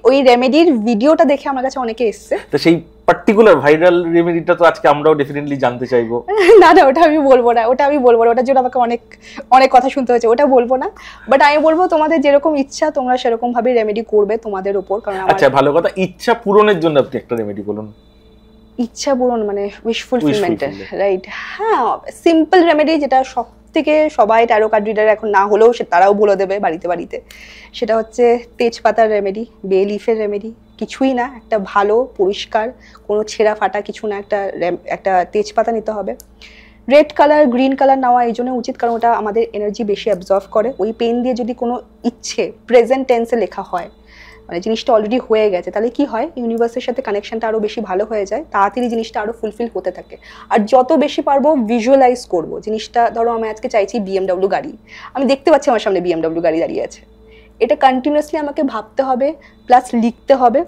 ওই রেমেডির ভিডিওটা দেখে আমার কাছে অনেকে এসছে, তো সেই পার্টিকুলার ভাইরাল রেমেডিটা তো আজকে আমরাও ডেফিনেটলি জানতে চাইবো। না না, ওটা আমি বলবো না, ওটার জন্য আমাকে অনেক অনেক কথা শুনতে হয়েছে, ওটা বলবো না। বাট আমি বলবো তোমাদের যেরকম ইচ্ছা তোমরা সেরকম ভাবে রেমেডি করবে তোমাদের উপর, কারণ আচ্ছা ভালো কথা, ইচ্ছা পূরণের জন্য আপনি একটা রেমেডি বলুন। ইচ্ছা পূরণ মানে উইশ ফুলফিলমেন্ট, রাইট? হ্যাঁ, সিম্পল রেমেডি যেটা সব থেকে সবাই ট্যারো কার্ড রিডার এখন না হলেও সে তারাও বলে দেবে বাড়িতে বাড়িতে, সেটা হচ্ছে তেজপাতার রেমেডি, বে লিফের রেমেডি, কিছুই না, একটা ভালো পরিষ্কার কোনো ছেঁড়া ফাটা কিছু না, একটা তেজপাতা নিতে হবে। রেড কালার গ্রিন কালার নেওয়া এই জন্য উচিত, কারণ ওটা আমাদের এনার্জি বেশি অ্যাবজর্ভ করে। ওই পেন দিয়ে যদি কোনো ইচ্ছে প্রেজেন্ট টেন্সে লেখা হয়, মানে জিনিসটা অলরেডি হয়ে গেছে, তাহলে কি হয়, ইউনিভার্সের সাথে কানেকশনটা আরো বেশি ভালো হয়ে যায়, তাড়াতাড়ি জিনিসটা আরো ফুলফিল হতে থাকে। আর যত বেশি পারবো ভিজুয়ালাইজ করবো জিনিসটা, ধরো আমি আজকে চাইছি BMW গাড়ি, আমি দেখতে পাচ্ছি আমার সামনে BMW গাড়ি দাঁড়িয়ে আছে, এটা কন্টিনিউয়াসলি আমাকে ভাবতে হবে প্লাস লিখতে হবে,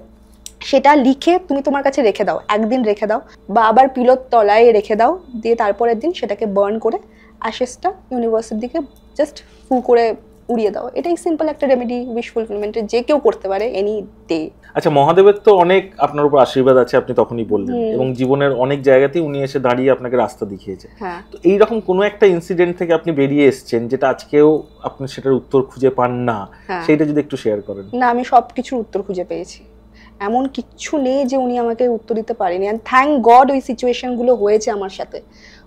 সেটা লিখে তুমি তোমার কাছে রেখে দাও, একদিন রেখে দাও, বা আবার পিলোর তলায় রেখে দাও, দিয়ে তারপরের দিন সেটাকে বার্ন করে অ্যাশেসটা ইউনিভার্সের দিকে জাস্ট ফু করে উড়িয়ে দাও। এটাই সিম্পল একটা রেমেডি, উইশ ফুলফিলমেন্টের, যে কেউ করতে পারে এনি ডে। আচ্ছা, মহাদেবের তো অনেক আপনার উপর আশীর্বাদ আছে, আপনি তখনই বললেন, এবং জীবনের অনেক জায়গাতেই উনি এসে দাঁড়িয়ে আপনাকে রাস্তা দেখিয়েছে। তো এইরকম কোনো একটা ইনসিডেন্ট থেকে আপনি বেরিয়ে এসেছেন যেটা আজকেও আপনি সেটার উত্তর খুঁজে পান না, সেইটা যদি একটু শেয়ার করেন। না, আমি সব কিছুর উত্তর খুঁজে পেয়েছি, এমন কিচ্ছু নেই যে উনি আমাকে উত্তর দিতে পারেনি। অ্যান্ড থ্যাংক গড ওই সিচুয়েশনগুলো হয়েছে আমার সাথে,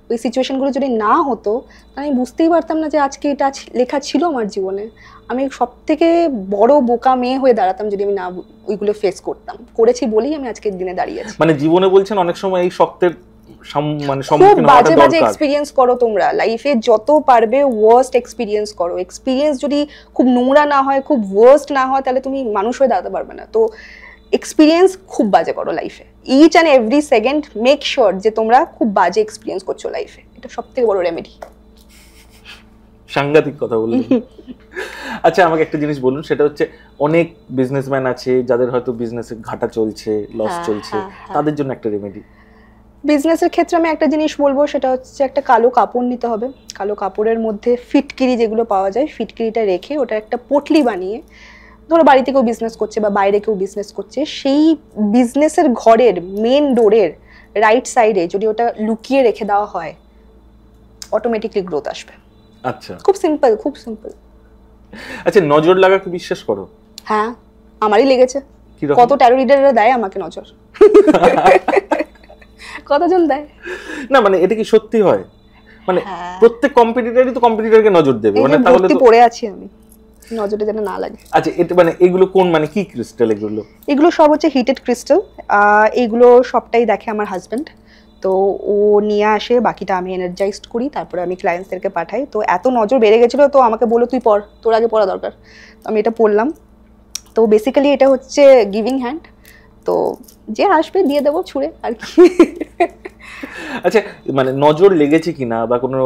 ওই সিচুয়েশনগুলো যদি না হতো তাহলে আমি বুঝতেই পারতাম না যে আজকে এটা লেখা ছিল আমার জীবনে। আমি সব থেকে বড় বোকা মেয়ে হয়ে দাঁড়াতাম যদি আমি না ওইগুলো ফেস করতাম। করেছি বলেই আমি আজকের দিনে দাঁড়িয়ে আছি। মানে জীবনে বলছেন অনেক সময় এই শক্তের মানে খুব বাজে বাজে এক্সপিরিয়েন্স করো তোমরা লাইফে, যত পারবে ওয়ার্স্ট এক্সপিরিয়েন্স করো। এক্সপিরিয়েন্স যদি খুব নোংরা না হয়, খুব ওয়ার্স্ট না হয়, তাহলে তুমি মানুষ হয়ে দাঁড়াতে পারবে না। তো এক্সপিরিয়েন্স খুব বাজে করো লাইফে, each and every second make sure যে তোমরা খুব বাজে এক্সপিরিয়েন্স করছো লাইফে। এটা সব থেকে বড় রেমেডি। সাংঘাতিক কথা বললেন। আচ্ছা আমাকে একটা জিনিস বলুন, সেটা হচ্ছে অনেক বিজনেসম্যান আছে যাদের হয়তো বিজনেসে ঘাটা চলছে, লস চলছে, তাদের জন্য একটা রেমেডি। বিজনেসের ক্ষেত্রে আমি একটা জিনিস বলবো, সেটা হচ্ছে একটা কালো কাপড় নিতে হবে। কালো কাপড়ের মধ্যে ফিটকিরি যেগুলো পাওয়া যায়, ফিটকিরিটা রেখে ওটা একটা পটলি বানিয়ে, ধরো বাড়িতে কেউ বিজনেস করছে বা বাইরে কেউ বিজনেস করছে, সেই বিজনেসের ঘরের মেন ডোরের রাইট সাইডে যদি ওটা লুকিয়ে রেখে দেওয়া হয়, অটোমেটিকলি গ্রোথ আসবে। আচ্ছা, খুব সিম্পল, খুব সিম্পল। আচ্ছা, নজর লাগাকে বিশ্বাস করো? হ্যাঁ, আমারই লেগেছে। কত ট্যারো রিডাররা দেয় আমাকে নজর। কতজন দেয় না, মানে এটা কি সত্যি হয়? মানে প্রত্যেক কম্পিটিটরই তো কম্পিটিটরকে নজর দেবে, মানে তাহলে তো পড়ে আছি আমি, নজরে যেন না লাগে। আচ্ছা, এটা মানে এগুলো কোন, মানে কি ক্রিস্টাল এগুলো? এগুলো সব হচ্ছে হিটেড ক্রিস্টাল। এগুলো সবটাই দেখে আমার হাজবেন্ড, তো ও নিয়ে আসে, বাকিটা আমি এনার্জাইজড করি, তারপরে আমি ক্লায়েন্টসদেরকে পাঠাই। তো এত নজর বেড়ে গেছিলো, তো আমাকে বলো তুই পড়, তোর আগে পড়া দরকার। তো আমি এটা পড়লাম। তো বেসিক্যালি এটা হচ্ছে গিভিং হ্যান্ড, তো যে আসবে দিয়ে দেবো ছুঁড়ে, আর কি। আচ্ছা, মানে নজর লেগেছে কিনা বা কোনো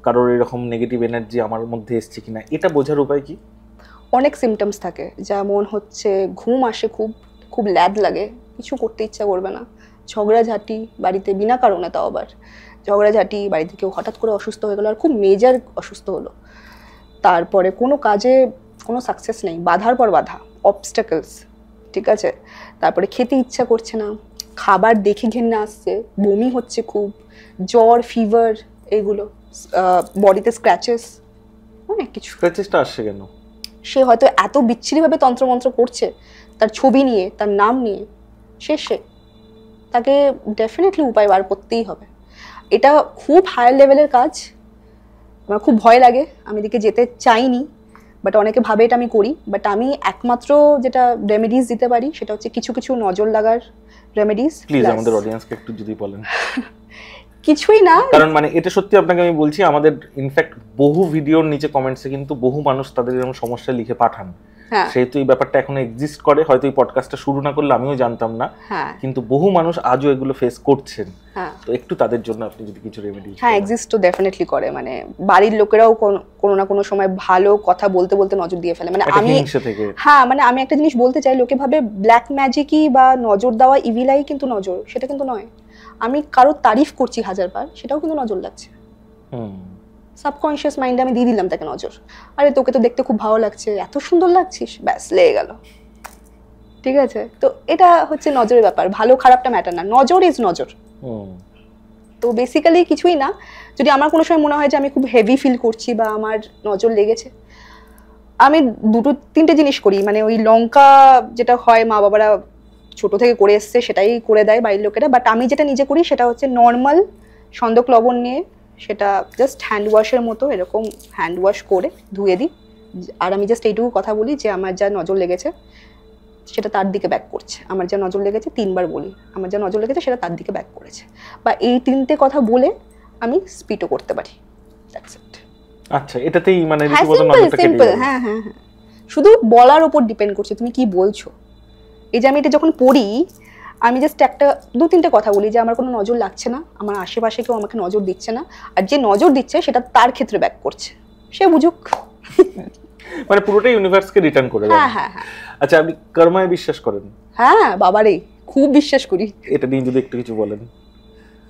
কারোর এরকম নেগেটিভ এনার্জি আমার মধ্যে এসছে কিনা, এটা বোঝার উপায় কি? অনেক সিমটমস থাকে, যেমন হচ্ছে ঘুম আসে, খুব খুব ল্যাদ লাগে, কিছু করতে ইচ্ছা করবে না, ঝগড়াঝাটি বাড়িতে বিনা কারণে, তাও আবার ঝগড়াঝাটি, বাড়িতে কেউ হঠাৎ করে অসুস্থ হয়ে গেলো, আর খুব মেজর অসুস্থ হলো, তারপরে কোনো কাজে কোনো সাকসেস নেই, বাধার পর বাধা, অবস্টাকলস, ঠিক আছে। তারপরে খেতে ইচ্ছা করছে না, খাবার দেখে ঘেন্না আসছে, বমি হচ্ছে খুব, জ্বর, ফিভার, এগুলো, বডিতে স্ক্র্যাচেস, অনেক কিছু। স্ক্র্যাচেসটা আসছে কেন? সে হয়তো এত বিচ্ছিরিভাবে তন্ত্রমন্ত্র করছে তার ছবি নিয়ে, তার নাম নিয়ে, সে তাকে ডেফিনেটলি উপায় বার করতেই হবে। এটা খুব হায়ার লেভেলের কাজ, আমার খুব ভয় লাগে, আমি এদিকে যেতে চাইনি, বাট অনেকে ভাবে এটা আমি করি। বাট আমি একমাত্র যেটা রেমেডিস দিতে পারি সেটা হচ্ছে কিছু কিছু নজর লাগার রেমেডিস। প্লিজ আমাদের অডিয়েন্সকে একটু যদি বলেন। কিছুই না, কারণ মানে এটা সত্যি আপনাকে আমি বলছি, আমাদের ইনফ্যাক্ট বহু ভিডিওর নিচে কমেন্টসে কিন্তু বহু মানুষ তাদের এরকম সমস্যা লিখে পাঠান, সেহেতু এই ব্যাপারটা এখনো এক্সিস্ট করে, হয়তো এই পডকাস্টটা শুরু না করলে আমিও জানতাম না, কিন্তু বহু মানুষ আজও এগুলো ফেস করছেন। তো একটু তাদের জন্য আপনি যদি কিছু রেমেডি। হ্যাঁ, এক্সিস্ট তো ডেফিনেটলি করে, মানে বাড়ির লোকেরাও কোনো না কোনো সময় ভালো কথা বলতে বলতে নজর দিয়ে ফেলে। মানে আমি, হ্যাঁ, মানে আমি একটা জিনিস বলতে চাই, লোকে ভাবে ব্ল্যাক ম্যাজিকই বা নজর দেওয়া ইভিলাই কিন্তু নজর, সেটা কিন্তু নয়। আমি কারো তারিফ করছি 1000 বার, সেটাও কিন্তু নজর লাগছে। সাবকনশিয়াস মাইন্ডে আমি দিয়ে দিলাম তাকে নজর, আরে তোকে তো দেখতে খুব ভালো লাগছে, এত সুন্দর লাগছিস, ব্যাস লেগে গেল, ঠিক আছে। তো এটা হচ্ছে নজরের ব্যাপার, ভালো খারাপটা ম্যাটার না, নজর ইজ নজর। তো বেসিক্যালি কিছুই না, যদি আমার কোনো সময় মনে হয় যে আমি খুব হেভি ফিল করছি বা আমার নজর লেগেছে, আমি 2-3টে জিনিস করি। মানে ওই লঙ্কা যেটা হয়, মা বাবারা ছোট থেকে করে এসছে, সেটাই করে দেয় বাড়ির লোকেরা, বাট আমি যেটা নিজে করি সেটা হচ্ছে নর্মাল সন্দক লবণ নিয়ে, সেটা জাস্ট হ্যান্ড ওয়াশের মতো এরকম হ্যান্ড ওয়াশ করে ধুয়ে দিই, আর আমি জাস্ট এইটুকু কথা বলি যে আমার যা নজর লেগেছে সেটা তার দিকে ব্যাক করছে, আমার যা নজর লেগেছে 3বার বলি, আমার যা নজর লেগেছে সেটা তার দিকে ব্যাক করেছে, বা এই 3টে কথা বলে আমি স্পিটও করতে পারি। That's it. আচ্ছা, এটাতেই মানে রীতিমতো নজরটা কেটে যায়। হ্যাঁ হ্যাঁ হ্যাঁ, শুধু বলার উপর ডিপেন্ড করছে তুমি কি বলছো। এই যে আমি এটা যখন পড়ি, আমি জাস্ট একটা 2-3টে কথা বলি যে আমার কোনো নজর লাগছে না, আমার আশেপাশে কেউ আমাকে নজর দিচ্ছে না, আর যে নজর দিচ্ছে সেটা তার ক্ষেত্রে ব্যাক করছে, সে বুঝুক। মানে পুরোটাই ইউনিভার্সকে রিটার্ন করে দেয়। হ্যাঁ হ্যাঁ হ্যাঁ। আচ্ছা, আপনি কর্মায় বিশ্বাস করেন? হ্যাঁ বাবারে, খুব বিশ্বাস করি। এটা নিয়ে যদি একটু কিছু বলেন।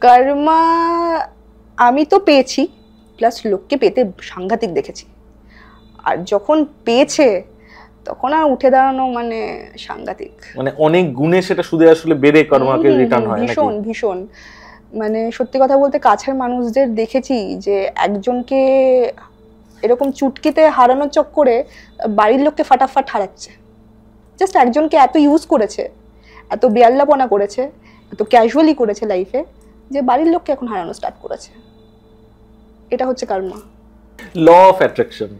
কর্মা আমি তো পেয়েছি, প্লাস লোককে পেতে সাংঘাতিক দেখেছি, আর যখন পেয়েছে তখন আর উঠে দাঁড়ানো মানে সাংঘাতিক, মানে অনেক গুণে সেটা সুদে আসলে বেড়ে কর্মাকে রিটার্ন হয়। ভীষণ ভীষণ, মানে সত্যি কথা বলতে কাছের মানুষদের দেখেছি যে একজনকে এরকম চুটকিতে হারানোর চক্করে বাড়ির লোককে ফাটাফাট হারাচ্ছে, জাস্ট একজনকে এত ইউজ করেছে, এত বেয়াল্লাপনা করেছে, এত ক্যাজুয়ালি করেছে লাইফে, যে বাড়ির লোককে এখন হারানো স্টার্ট করেছে। এটা হচ্ছে karma. Law of attraction.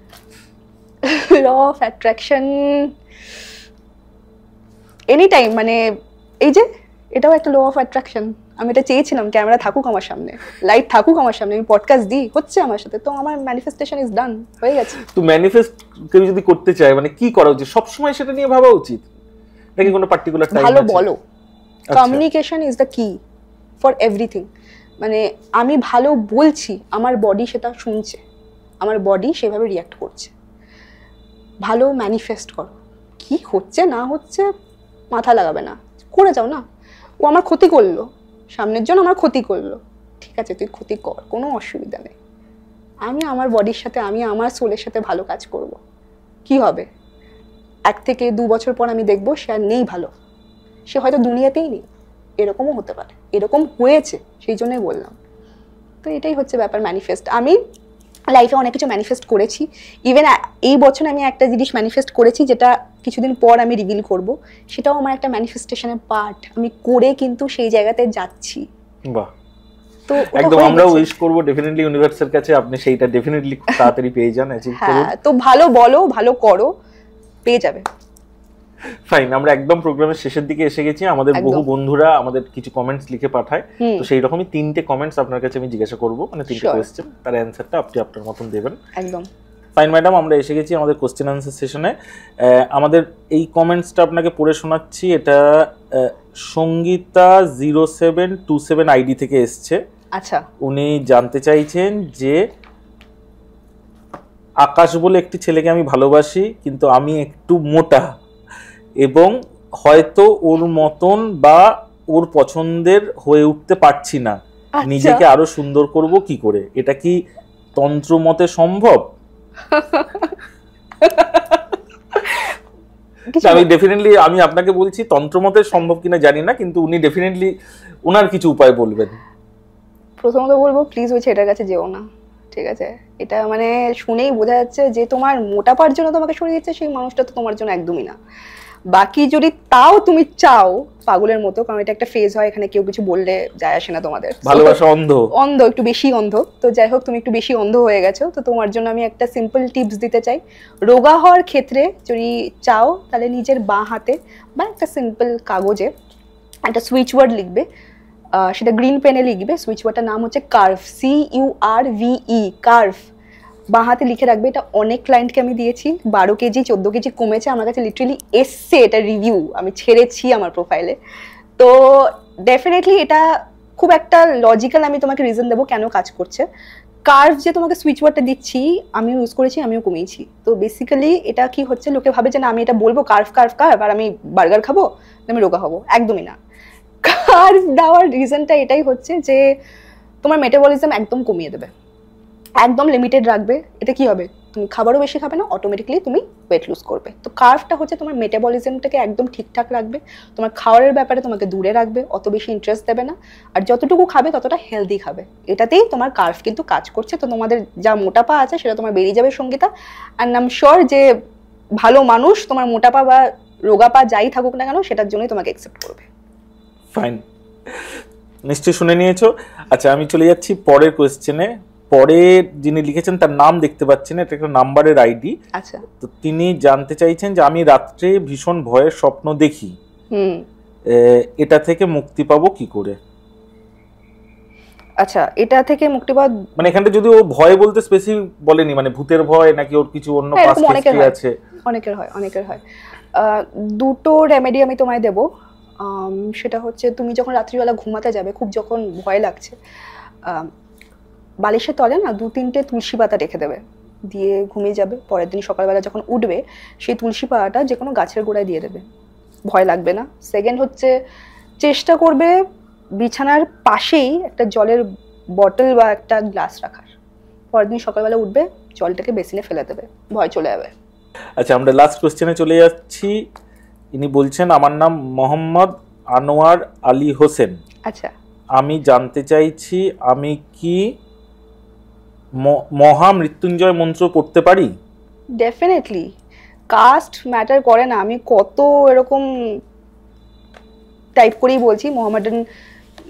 Law of attraction any time, মানে এই যে এটাও একটা ল অফ অ্যাট্রাকশন। আমি এটা চেয়েছিলাম ক্যামেরা থাকুক আমার সামনে, লাইট থাকুক আমার সামনে, আমি পডকাস্ট দিই, হচ্ছে আমার সাথে, তো আমার ম্যানিফেস্টেশন ইজ ডান, হয়ে গেছে। তো ম্যানিফেস্ট কেউ যদি করতে চায় মানে কি করা উচিত? সব সময় সেটা নিয়ে ভাবা উচিত নাকি কোনো পার্টিকুলার টাইম আছে? ভালো বলো, কমিউনিকেশন ইজ দ্য কি ফর এভরিথিং। মানে আমি ভালো বলছি, আমার বডি সেটা শুনছে, আমার বডি সেভাবে রিয়াক্ট করছে। ভালো ম্যানিফেস্ট করো, কি হচ্ছে না হচ্ছে মাথা লাগাবে না, করে যাও না। ও আমার ক্ষতি করলো, সামনের জন আমার ক্ষতি করলো, ঠিক আছে তুই ক্ষতি কর, কোনো অসুবিধা নেই। আমি আমার বডির সাথে, আমি আমার সোলের সাথে ভালো কাজ করব। কি হবে 1 থেকে 2 বছর পর আমি দেখবো সে আর নেই ভালো, সে হয়তো দুনিয়াতেই নেই, এরকমও হতে পারে, এরকম হয়েছে, সেই জন্যই বললাম। তো এটাই হচ্ছে ব্যাপার ম্যানিফেস্ট। আমি লাইফে অনেক কিছু ম্যানিফেস্ট করেছি, ইভেন এই বছর আমি একটা জিনিস ম্যানিফেস্ট করেছি যেটা কিছুদিন পর আমি রিভিল করব, সেটাও আমার একটা ম্যানিফেস্টেশনের পার্ট, আমি করে কিন্তু সেই জায়গাতে যাচ্ছি। বাহ, তো একদম আমরা উইশ করব ডেফিনেটলি ইউনিভার্সের কাছে আপনি সেইটা ডেফিনেটলি খুব তাড়াতাড়ি পেয়ে যান, অ্যাচিভ করুন। হ্যাঁ, তো ভালো বলো, ভালো করো, পেয়ে যাবে। ফাইন, আমরা একদম প্রোগ্রামের শেষের দিকে এসে গেছি। আমাদের বহু বন্ধুরা আমাদের কিছু কমেন্টস লিখে পাঠায়, তো সেই রকমই 3টে কমেন্টস আপনার কাছে আমি জিজ্ঞাসা করব, মানে 3টে কোশ্চেন, তার অ্যানসারটা আপনি আপনার মতন দেবেন। একদম ফাইন ম্যাডাম, আমরা এসে গেছি আমাদের কোশ্চেন আনসার সেশনে। আমাদের এই কমেন্টসটা আপনাকে পড়ে শোনাচ্ছি। এটা সঙ্গীতা 0727 আইডি থেকে এসছে। আচ্ছা, উনি জানতে চাইছেন যে আকাশ বলে একটি ছেলেকে আমি ভালোবাসি, কিন্তু আমি একটু মোটা এবং হয়তো ওর মতন বা ওর পছন্দের হয়ে উঠতে পারছি না, নিজেকে আরো সুন্দর করব কি করে? এটা কি তন্ত্র মতে সম্ভব? আমি ডেফিনেটলি আমি আপনাকে বলছি তন্ত্র মতে সম্ভব কিনা জানি না, কিন্তু উনি ডেফিনেটলি ওনার কিছু উপায় বলবেন। প্রথমত বলবো প্লিজ ওই ছেলেটার কাছে যেও না, ঠিক আছে? এটা মানে শুনেই বোঝা যাচ্ছে যে তোমার মোটাপার জন্য তোমাকে সরিয়ে দিচ্ছে, সেই মানুষটা তো তোমার জন্য একদমই না। বাকি যদি তাও তুমি চাও পাগলের মতো, কারণ এটা একটা ফেজ হয়, এখানে কেউ কিছু বললে যায় আসে না তোমাদের, ভালোবাসা অন্ধ, অন্ধ একটু বেশি অন্ধ। তো যাই হোক, তুমি একটু বেশি অন্ধ হয়ে গেছো, তো তোমার জন্য আমি একটা সিম্পল টিপস দিতে চাই। রোগা হওয়ার ক্ষেত্রে যদি চাও তাহলে নিজের বাঁ হাতে বা একটা সিম্পল কাগজে একটা সুইচ ওয়ার্ড লিখবে, সেটা গ্রিন পেনে লিখবে। সুইচ ওয়ার্ডটার নাম হচ্ছে কার্ভ, CURVE, কার্ভ। বাঁ হাতে লিখে রাখবে। এটা অনেক ক্লায়েন্টকে আমি দিয়েছি, 12 কেজি 14 কেজি কমেছে, আমার কাছে লিটারেলি এসছে এটা রিভিউ, আমি ছেড়েছি আমার প্রোফাইলে। তো ডেফিনেটলি এটা খুব একটা লজিক্যাল, আমি তোমাকে রিজন দেবো কেন কাজ করছে। কার্ভ যে তোমাকে সুইচ ওয়ার্ডটা দিচ্ছি, আমিও ইউজ করেছি, আমিও কমিয়েছি। তো বেসিক্যালি এটা কি হচ্ছে, লোকে ভাবে যে না আমি এটা বলবো কার্ভ কার্ভ কার্ভ আর আমি বার্গার খাবো, আমি রোগা হবো, একদমই না। কার্ভ দেওয়ার রিজনটা এটাই হচ্ছে যে তোমার মেটাবলিজম একদম কমিয়ে দেবে, একদম লিমিটেড রাখবে। এটা কি হবে, তুমি খাবারও বেশি খাবে না, অটোমেটিক্যালি তুমি ওয়েট লুজ করবে। তো কার্ভটা হচ্ছে তোমার মেটাবলিজমটাকে একদম ঠিকঠাক রাখবে, তোমার খাওয়ারের ব্যাপারে তোমাকে দূরে রাখবে, অত বেশি ইন্টারেস্ট দেবে না, আর যতটুকু খাবে ততটা হেলদি খাবে। এটাতেই তোমার কার্ভ কিন্তু কাজ করছে। তো তোমাদের যা মোটাপা আছে সেটা তোমার বেরিয়ে যাবে Sangeeta, and I am sure যে ভালো মানুষ তোমার মোটাপা বা রোগাপা যাই থাকুক না কেন সেটার জন্যই তোমাকে অ্যাকসেপ্ট করবে। ফাইন, নিশ্চয়ই শুনে নিয়েছো। আচ্ছা, আমি চলে যাচ্ছি পরের কোয়েশ্চেনে। পরে যিনি লিখেছেন তার নাম দেখতে পাচ্ছেন, এটা একটা নাম্বারের আইডি। আচ্ছা, তো তিনি জানতে চাইছেন যে আমি রাত্রে ভীষণ ভয়ের স্বপ্ন দেখি, এটা থেকে মুক্তি পাবো কি করে? আচ্ছা, এটা থেকে মুক্তি পাওয়া মানে এখানে যদি ও ভয় বলতে স্পেসিফিক বলেনি, মানে ভূতের ভয় নাকি ওর কিছু অন্য পাস্ট হিস্ট্রি আছে? অনেকের হয়। দুটো রেমেডি আমি তোমায় দেবো। সেটা হচ্ছে তুমি যখন রাত্রিবেলা ঘুমাতে যাবে, খুব যখন ভয় লাগছে, বালিশের তলে না 2-3টে তুলসী পাতা রেখে দেবে, দিয়ে ঘুমিয়ে যাবে। পরের দিন সকালবেলা যখন উঠবে সেই তুলসী পাতাটা যে কোনো গাছের গোড়ায় দিয়ে দেবে, ভয় লাগবে না। সেকেন্ড হচ্ছে চেষ্টা করবে বিছানার পাশেই একটা জলের বটল বা একটা গ্লাস রাখার, পরের দিন সকালবেলা উঠবে জলটাকে বেসিনে ফেলে দেবে, ভয় চলে যাবে। আচ্ছা, আমরা লাস্ট কোশ্চেনে চলে যাচ্ছি। ইনি বলছেন আমার নাম মোহাম্মদ আনোয়ার আলী হোসেন। আচ্ছা, আমি জানতে চাইছি আমি কি মহা মৃত্যুঞ্জয় মন্ত্র পড়তে পারি? ডেফিনেটলি, কাস্ট ম্যাটার করে না। আমি কত এরকম টাইপ করেই বলছি মোহামেডান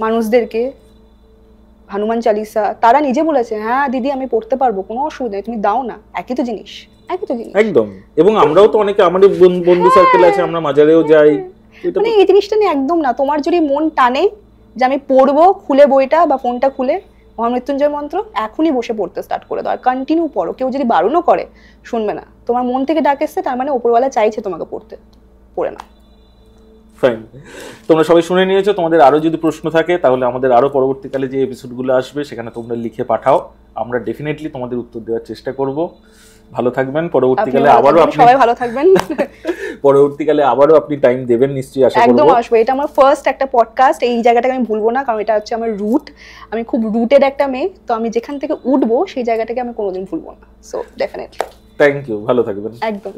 মানুষদেরকে হনুমান চালিসা, তারা নিজে বলেছে হ্যাঁ দিদি আমি পড়তে পারবো, কোনো অসুবিধা নেই, তুমি দাও না, একই তো জিনিস। একদম। এবং আমরাও তো অনেকে আমাদের বন্ধু সার্কেল আছে, আমরা মাজারেও যাই, মানে এই জিনিসটা নিয়ে একদম না। তোমার যদি মন টানে যে আমি পড়বো, খুলে বইটা বা ফোনটা খুলে মহামৃত্যুঞ্জয় মন্ত্র এখনই বসে পড়তে স্টার্ট করে দাও, আর কন্টিনিউ পড়ো। কেউ যদি বারণও করে শুনবে না, তোমার মন থেকে ডাক এসছে, তার মানে উপরওয়ালা চাইছে তোমাকে পড়তে, পড়ে না। ফাইন, তোমরা সবাই শুনে নিয়েছো। তোমাদের আরো যদি প্রশ্ন থাকে তাহলে আমাদের আরো পরবর্তীকালে যে এপিসোডগুলো আসবে সেখানে তোমরা লিখে পাঠাও, আমরা ডেফিনেটলি তোমাদের উত্তর দেওয়ার চেষ্টা করব। ভালো থাকবেন, পরবর্তীকালে আবারও আপনি সবাই ভালো থাকবেন। পরবর্তীকালে আবারও আপনি টাইম দেবেন নিশ্চয়ই, আশা করব। একদম আসবে, এটা আমার ফার্স্ট একটা পডকাস্ট, এই জায়গাটাকে আমি ভুলবো না, কারণ এটা হচ্ছে আমার রুট। আমি খুব রুটেড একটা মেয়ে, তো আমি যেখান থেকে উঠবো সেই জায়গাটাকে আমি কোনোদিন ভুলবো না। সো ডেফিনেটলি থ্যাংক ইউ, ভালো থাকবেন। একদম।